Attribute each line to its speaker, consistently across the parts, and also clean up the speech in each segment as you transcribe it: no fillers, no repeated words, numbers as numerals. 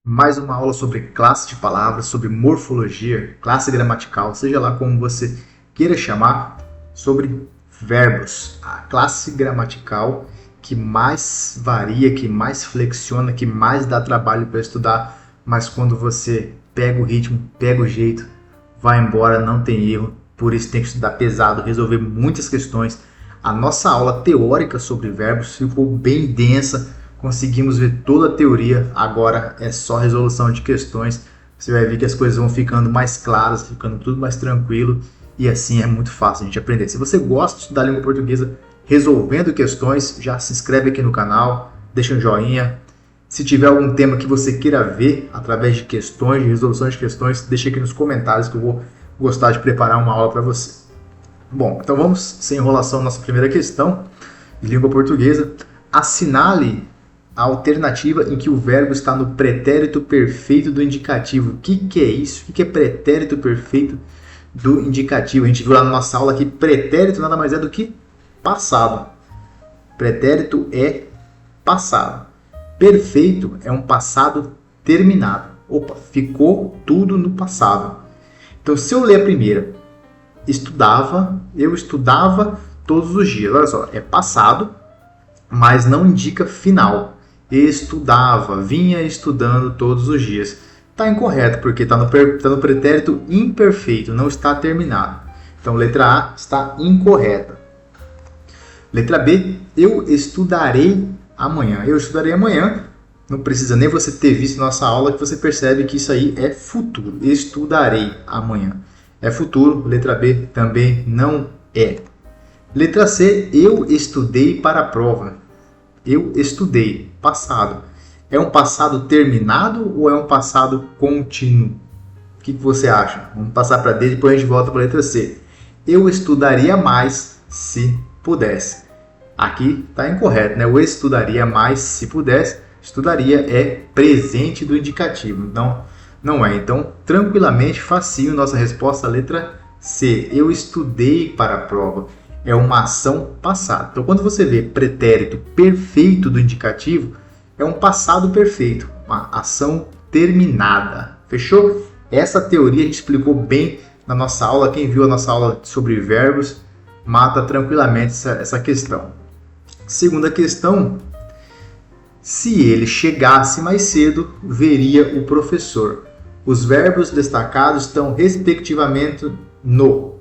Speaker 1: Mais uma aula sobre classe de palavras, sobre morfologia, classe gramatical, seja lá como você queira chamar, sobre verbos. A classe gramatical que mais varia, que mais flexiona, que mais dá trabalho para estudar, mas quando você pega o ritmo, pega o jeito, vai embora, não tem erro. Por isso tem que estudar pesado, resolver muitas questões. A nossa aula teórica sobre verbos ficou bem densa, conseguimos ver toda a teoria, agora é só resolução de questões. Você vai ver que as coisas vão ficando mais claras, ficando tudo mais tranquilo, e assim é muito fácil a gente aprender. Se você gosta de estudar língua portuguesa resolvendo questões, já se inscreve aqui no canal, deixa um joinha. Se tiver algum tema que você queira ver através de questões, de resolução de questões, deixa aqui nos comentários que eu vou gostar de preparar uma aula para você. Bom, então vamos, sem enrolação, nossa primeira questão de língua portuguesa. Assinale a alternativa em que o verbo está no pretérito perfeito do indicativo. O que é isso? O que é pretérito perfeito do indicativo? A gente viu lá na nossa aula que pretérito nada mais é do que passado. Pretérito é passado. Perfeito é um passado terminado. Opa, ficou tudo no passado. Então, se eu ler a primeira, eu estudava todos os dias. Olha só, é passado, mas não indica final. Estudava, vinha estudando todos os dias. Está incorreto, porque está no pretérito imperfeito, não está terminado. Então, letra A está incorreta. Letra B, eu estudarei amanhã. Eu estudarei amanhã. Não precisa nem você ter visto nossa aula que você percebe que isso aí é futuro. Estudarei amanhã. É futuro. Letra B também não é. Letra C, eu estudei para a prova. Eu estudei, passado. É um passado terminado ou é um passado contínuo? O que você acha? Vamos passar para D e depois a gente volta para a letra C. Eu estudaria mais se pudesse. Aqui está incorreto, né? Eu estudaria mais se pudesse. Estudaria é presente do indicativo, então não é. Então, tranquilamente, facinho, nossa resposta, letra C. Eu estudei para a prova. É uma ação passada. Então, quando você vê pretérito perfeito do indicativo, é um passado perfeito, uma ação terminada. Fechou? Essa teoria a gente explicou bem na nossa aula. Quem viu a nossa aula sobre verbos, mata tranquilamente essa questão. Segunda questão, se ele chegasse mais cedo, veria o professor. Os verbos destacados estão respectivamente no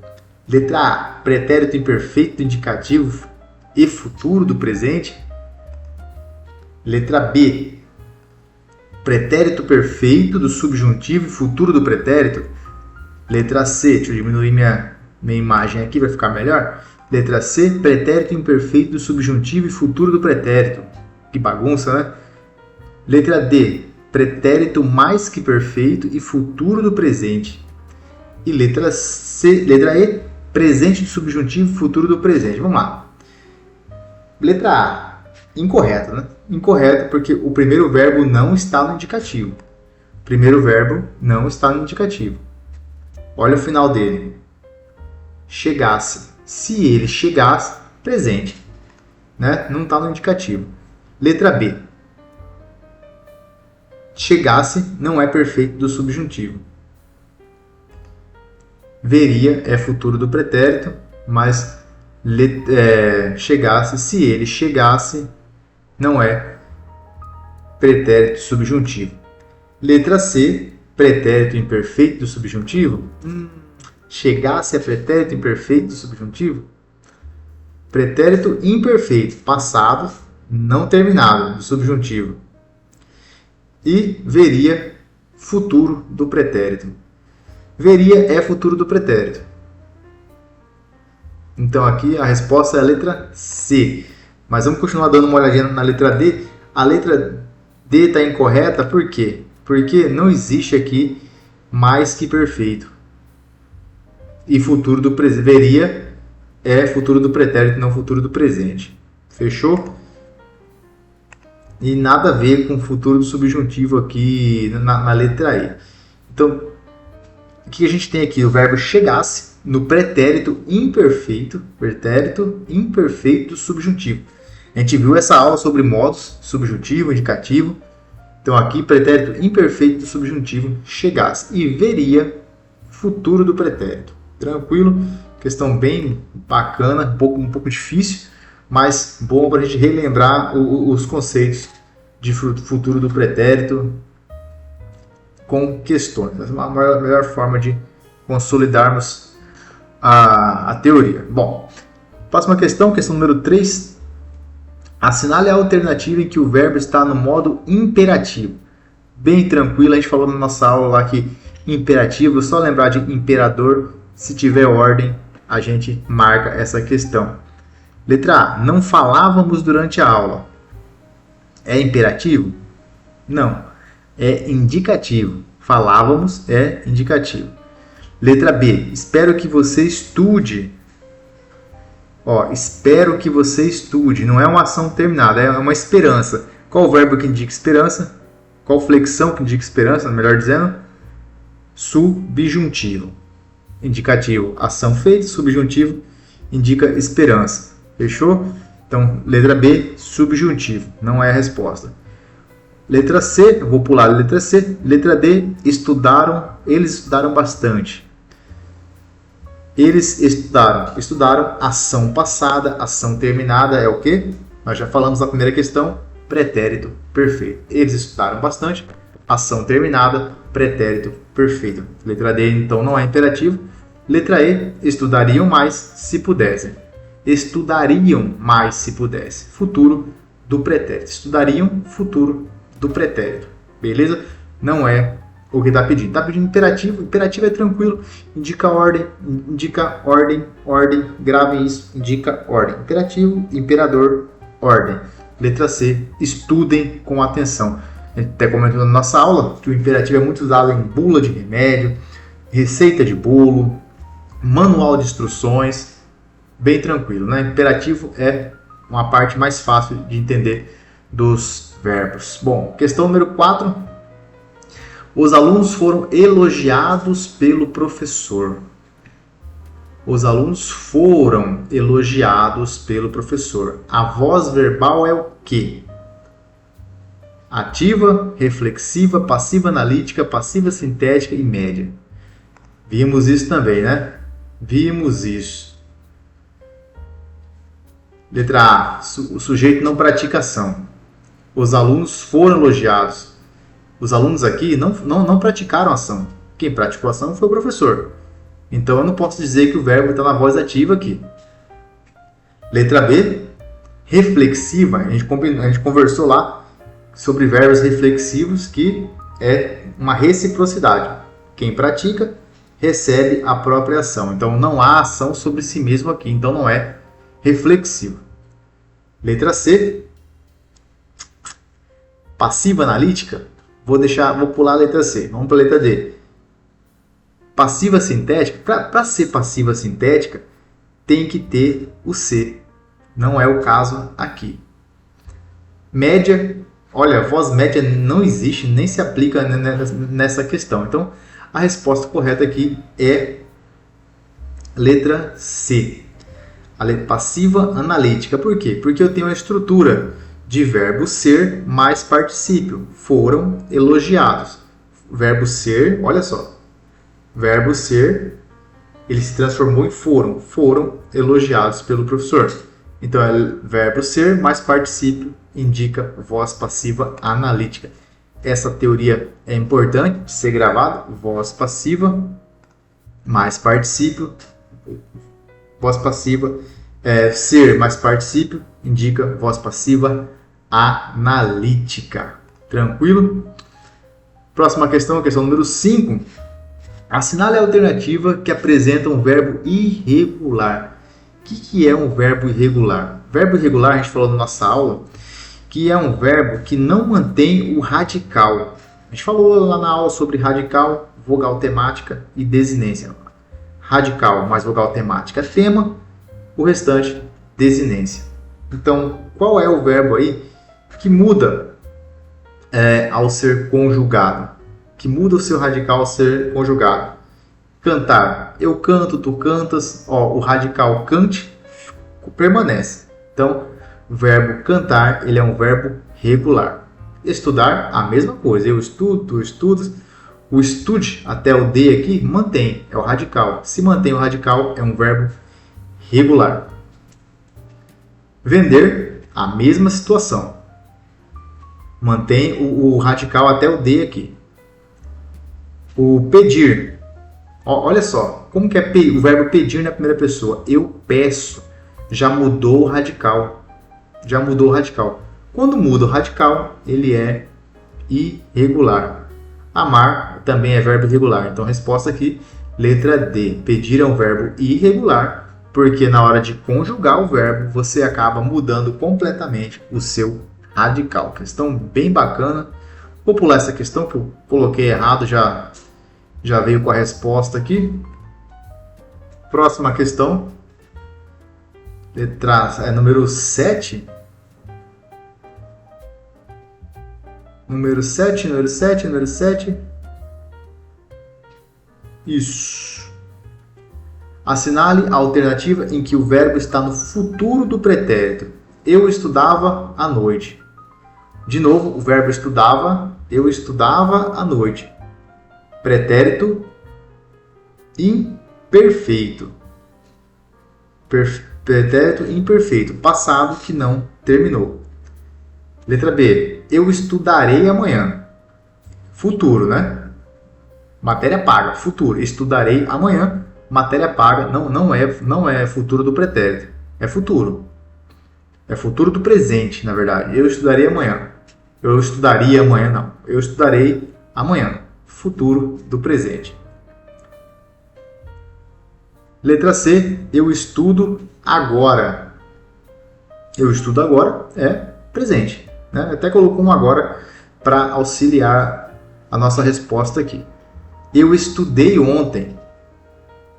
Speaker 1: letra A, pretérito imperfeito do indicativo e futuro do presente. Letra B, pretérito perfeito do subjuntivo e futuro do pretérito. Letra C, deixa eu diminuir minha imagem aqui para ficar melhor. Letra C, pretérito imperfeito do subjuntivo e futuro do pretérito. Que bagunça, né? Letra D, pretérito mais que perfeito e futuro do presente. E letra E, presente do subjuntivo e futuro do presente. Vamos lá. Letra A, incorreto, né? Incorreto porque o primeiro verbo não está no indicativo. O primeiro verbo não está no indicativo. Olha o final dele. Chegasse. Se ele chegasse, presente. Né? Não está no indicativo. Letra B. Chegasse não é perfeito do subjuntivo. Veria é futuro do pretérito, mas chegasse, se ele chegasse, não é pretérito subjuntivo. Letra C, pretérito imperfeito do subjuntivo. Chegasse é pretérito imperfeito do subjuntivo? Pretérito imperfeito, passado, não terminado, do subjuntivo. E veria, futuro do pretérito. Veria é futuro do pretérito. Então aqui a resposta é a letra C. Mas vamos continuar dando uma olhadinha na letra D. A letra D está incorreta, por quê? Porque não existe aqui mais que perfeito. E futuro do presente. Veria é futuro do pretérito, não futuro do presente. Fechou? E nada a ver com o futuro do subjuntivo aqui na letra E. Então, o que a gente tem aqui? O verbo chegasse no pretérito imperfeito do subjuntivo. A gente viu essa aula sobre modos, subjuntivo, indicativo, Então aqui, pretérito imperfeito do subjuntivo chegasse. E veria, futuro do pretérito. Tranquilo? Questão bem bacana, um pouco difícil, mas bom para a gente relembrar os conceitos de futuro do pretérito com questões. Essa é a melhor forma de consolidarmos a teoria. Bom, próxima questão número 3. Assinale a alternativa em que o verbo está no modo imperativo. Bem tranquilo, a gente falou na nossa aula lá que imperativo, só lembrar de imperador, se tiver ordem, a gente marca essa questão. Letra A, não falávamos durante a aula. É imperativo? Não, é indicativo. Falávamos é indicativo. Letra B, espero que você estude. Espero que você estude. Não é uma ação terminada, é uma esperança. Qual o verbo que indica esperança? Qual flexão que indica esperança, melhor dizendo? Subjuntivo. Indicativo, ação feita. Subjuntivo indica esperança. Fechou? Então, letra B, subjuntivo. Não é a resposta. Letra C, eu vou pular a letra C. Letra D, estudaram. Eles estudaram bastante. Eles estudaram, ação passada, ação terminada é o quê? Nós já falamos na primeira questão, pretérito perfeito. Eles estudaram bastante, ação terminada, pretérito perfeito. Letra D, então, não é imperativo. Letra E, estudariam mais se pudessem. Estudariam mais se pudessem. Futuro do pretérito. Estudariam, futuro do pretérito. Beleza? Não é o que está pedindo. Está pedindo imperativo. Imperativo é tranquilo. Indica ordem. Gravem isso. Indica ordem. Imperativo, imperador, ordem. Letra C. Estudem com atenção. A gente até comentou na nossa aula que o imperativo é muito usado em bula de remédio, receita de bolo, manual de instruções. Bem tranquilo, né? Imperativo é uma parte mais fácil de entender dos verbos. Bom, questão número 4. Os alunos foram elogiados pelo professor. Os alunos foram elogiados pelo professor. A voz verbal é o quê? Ativa, reflexiva, passiva analítica, passiva sintética e média. Vimos isso também, né? Vimos isso. Letra A. O sujeito não pratica ação. Os alunos foram elogiados. Os alunos aqui não praticaram ação. Quem praticou ação foi o professor. Então eu não posso dizer que o verbo está na voz ativa aqui. Letra B. Reflexiva. A gente conversou lá sobre verbos reflexivos, que é uma reciprocidade. Quem pratica recebe a própria ação. Então não há ação sobre si mesmo aqui. Então não é reflexivo. Letra C. Passiva analítica. Vou pular a letra C. Vamos para a letra D. Passiva sintética. Para ser passiva sintética, tem que ter o C. Não é o caso aqui. Média. Olha, voz média não existe, nem se aplica nessa questão. Então, a resposta correta aqui é letra C. A letra passiva analítica. Por quê? Porque eu tenho a estrutura de verbo ser mais particípio. Foram elogiados. Verbo ser, olha só. Verbo ser, ele se transformou em foram. Foram elogiados pelo professor. Então, é verbo ser mais particípio, indica voz passiva analítica. Essa teoria é importante de ser gravada. Voz passiva mais particípio. Voz passiva, ser mais particípio, indica voz passiva analítica. Tranquilo? Próxima questão, questão número 5. Assinale a alternativa que apresenta um verbo irregular. O que é um verbo irregular? Verbo irregular, a gente falou na nossa aula, que é um verbo que não mantém o radical. A gente falou lá na aula sobre radical, vogal temática e desinência. Radical mais vogal temática tema, o restante desinência. Então, qual é o verbo aí que muda ao ser conjugado? Que muda o seu radical ao ser conjugado? Cantar. Eu canto, tu cantas. O radical cante permanece. Então, o verbo cantar, ele é um verbo regular. Estudar, a mesma coisa. Eu estudo, tu estudas. O estude até o D aqui, mantém, é o radical. Se mantém o radical, é um verbo regular. Vender, a mesma situação. Mantém o radical até o D aqui. O pedir, olha só, como que é o verbo pedir na primeira pessoa? Eu peço, já mudou o radical. Já mudou o radical. Quando muda o radical, ele é irregular. Amar também é verbo irregular. Então, resposta aqui, letra D. Pedir é um verbo irregular, porque na hora de conjugar o verbo, você acaba mudando completamente o seu radical. Questão bem bacana. Vou pular essa questão que eu coloquei errado, já veio com a resposta aqui. Próxima questão. Letra número 7. Número 7. Isso. Assinale a alternativa em que o verbo está no futuro do pretérito. Eu estudava à noite. De novo, o verbo estudava. Eu estudava à noite. Pretérito imperfeito. Pretérito imperfeito. Passado que não terminou. Letra B. Eu estudarei amanhã. Futuro, né? Matéria paga. Futuro. Estudarei amanhã. Matéria paga. Não é futuro do pretérito. É futuro. É futuro do presente, na verdade. Eu estudarei amanhã. Eu estudaria amanhã, não. Eu estudarei amanhã. Futuro do presente. Letra C. Eu estudo agora. Eu estudo agora é presente. Né? Até colocou um agora para auxiliar a nossa resposta aqui. Eu estudei ontem.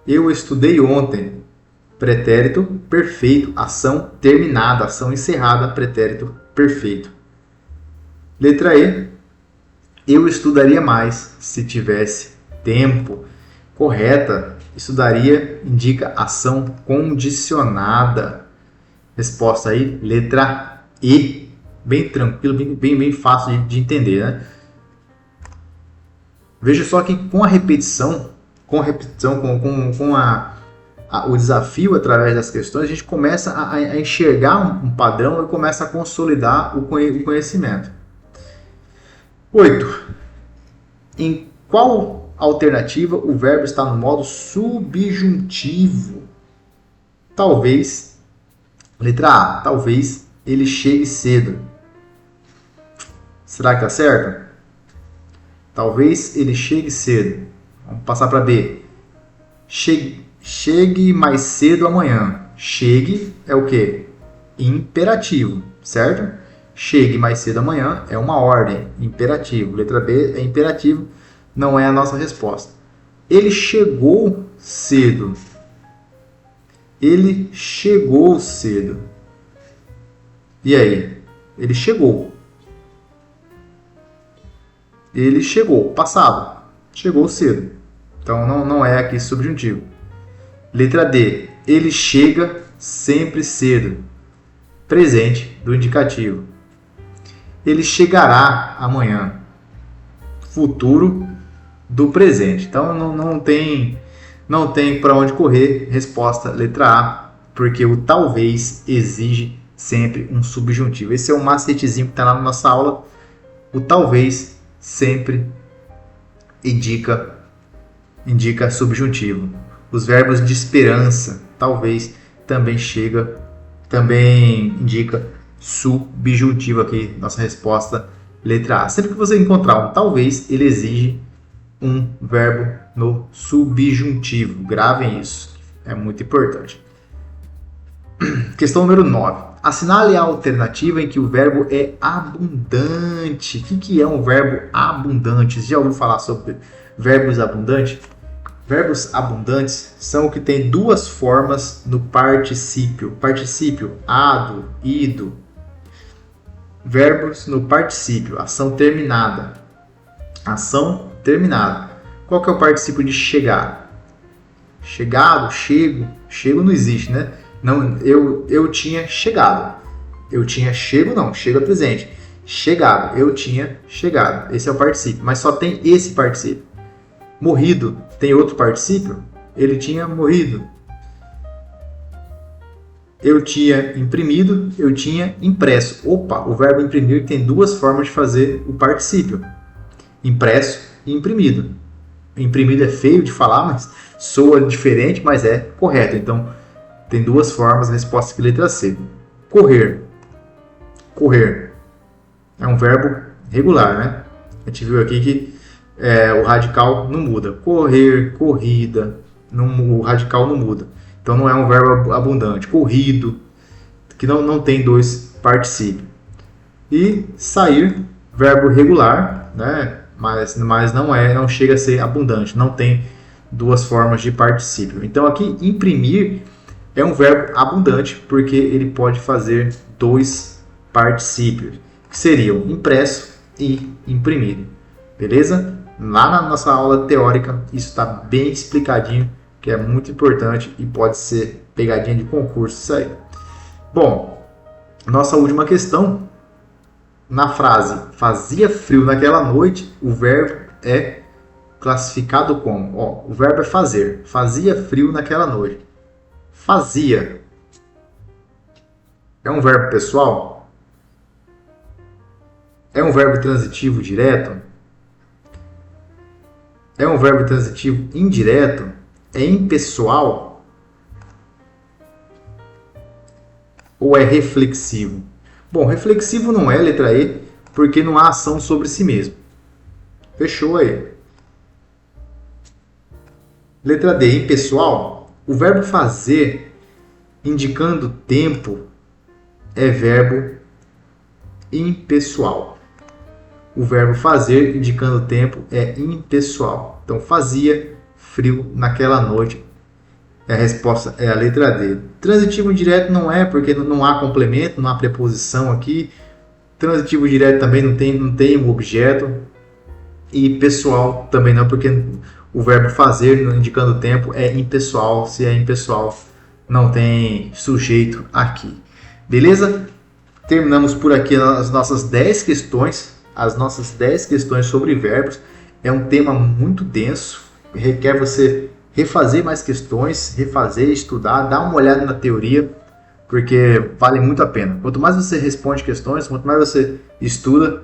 Speaker 1: Eu estudei ontem. Pretérito perfeito. Ação terminada. Ação encerrada. Pretérito perfeito. Letra E. Eu estudaria mais se tivesse tempo. Correta. Estudaria indica ação condicionada. Resposta aí, letra E. Bem tranquilo, bem fácil de entender, né? Veja só que com a repetição, com o desafio através das questões, a gente começa a enxergar um padrão e começa a consolidar o conhecimento. 8. Em qual alternativa o verbo está no modo subjuntivo? Talvez, letra A, talvez ele chegue cedo. Será que está certo? Talvez ele chegue cedo. Vamos passar para B. Chegue mais cedo amanhã. Chegue é o quê? Imperativo, certo? Chegue mais cedo amanhã é uma ordem, imperativo. Letra B é imperativo, não é a nossa resposta. Ele chegou cedo. Ele chegou cedo. E aí? Ele chegou. Ele chegou, passado. Chegou cedo. Então não é aqui subjuntivo. Letra D. Ele chega sempre cedo. Presente do indicativo. Ele chegará amanhã. Futuro do presente. Então não tem para onde correr. Resposta letra A, porque o talvez exige sempre um subjuntivo. Esse é o macetezinho que está lá na nossa aula. O talvez sempre indica subjuntivo. Os verbos de esperança, talvez, também indica subjuntivo aqui, nossa resposta, letra A. Sempre que você encontrar um talvez, ele exige um verbo no subjuntivo. Gravem isso, é muito importante. Questão número 9. Assinale a alternativa em que o verbo é abundante. O que é um verbo abundante? Você já ouviu falar sobre verbos abundantes? Verbos abundantes são o que tem duas formas no particípio. Particípio, ado, ido. Verbos no particípio, ação terminada. Ação terminada. Qual que é o particípio de chegar? Chegado, chego. Chego não existe, né? Não, eu tinha chegado. Eu tinha chego, não. Chega presente. chegado. Eu tinha chegado. Esse é o particípio, mas só tem esse particípio. Morrido, tem outro particípio? Ele tinha morrido. Eu tinha imprimido, eu tinha impresso. Opa, o verbo imprimir tem duas formas de fazer o particípio. Impresso e imprimido. Imprimido é feio de falar, mas soa diferente, mas é correto. Então, tem duas formas, resposta aqui, letra C. Correr. Correr é um verbo regular, né? A gente viu aqui que o radical não muda. Correr, corrida, o radical não muda. Então não é um verbo abundante. Corrido, que não tem dois particípios. E sair, verbo regular, né? Mas não chega a ser abundante. Não tem duas formas de particípio. Então aqui imprimir é um verbo abundante porque ele pode fazer dois particípios, que seriam impresso e imprimido. Beleza? Lá na nossa aula teórica isso está bem explicadinho, que é muito importante e pode ser pegadinha de concurso isso aí. Bom, nossa última questão. Na frase fazia frio naquela noite, o verbo é classificado como? O verbo é fazer. Fazia frio naquela noite. Fazia é um verbo pessoal? É um verbo transitivo direto? É um verbo transitivo indireto? É impessoal? Ou é reflexivo? Bom, reflexivo não é, letra E, porque não há ação sobre si mesmo. Fechou aí. Letra D, impessoal. O verbo fazer, indicando tempo, é verbo impessoal. O verbo fazer, indicando tempo, é impessoal. Então, fazia frio naquela noite. A resposta é a letra D. Transitivo indireto não é, porque não há complemento, não há preposição aqui. Transitivo direto também não tem um objeto. E pessoal também não, porque o verbo fazer, indicando tempo, é impessoal. Se é impessoal, não tem sujeito aqui. Beleza? Terminamos por aqui as nossas 10 questões. As nossas 10 questões sobre verbos. É um tema muito denso. Requer você refazer mais questões, refazer, estudar, dar uma olhada na teoria, porque vale muito a pena. Quanto mais você responde questões, quanto mais você estuda,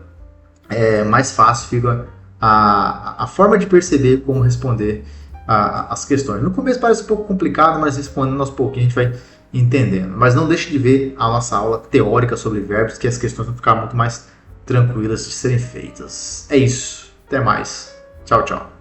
Speaker 1: mais fácil fica a forma de perceber como responder as questões. No começo parece um pouco complicado, mas respondendo aos pouquinhos a gente vai entendendo. Mas não deixe de ver a nossa aula teórica sobre verbos, que as questões vão ficar muito mais tranquilas de serem feitas. É isso. Até mais. Tchau, tchau.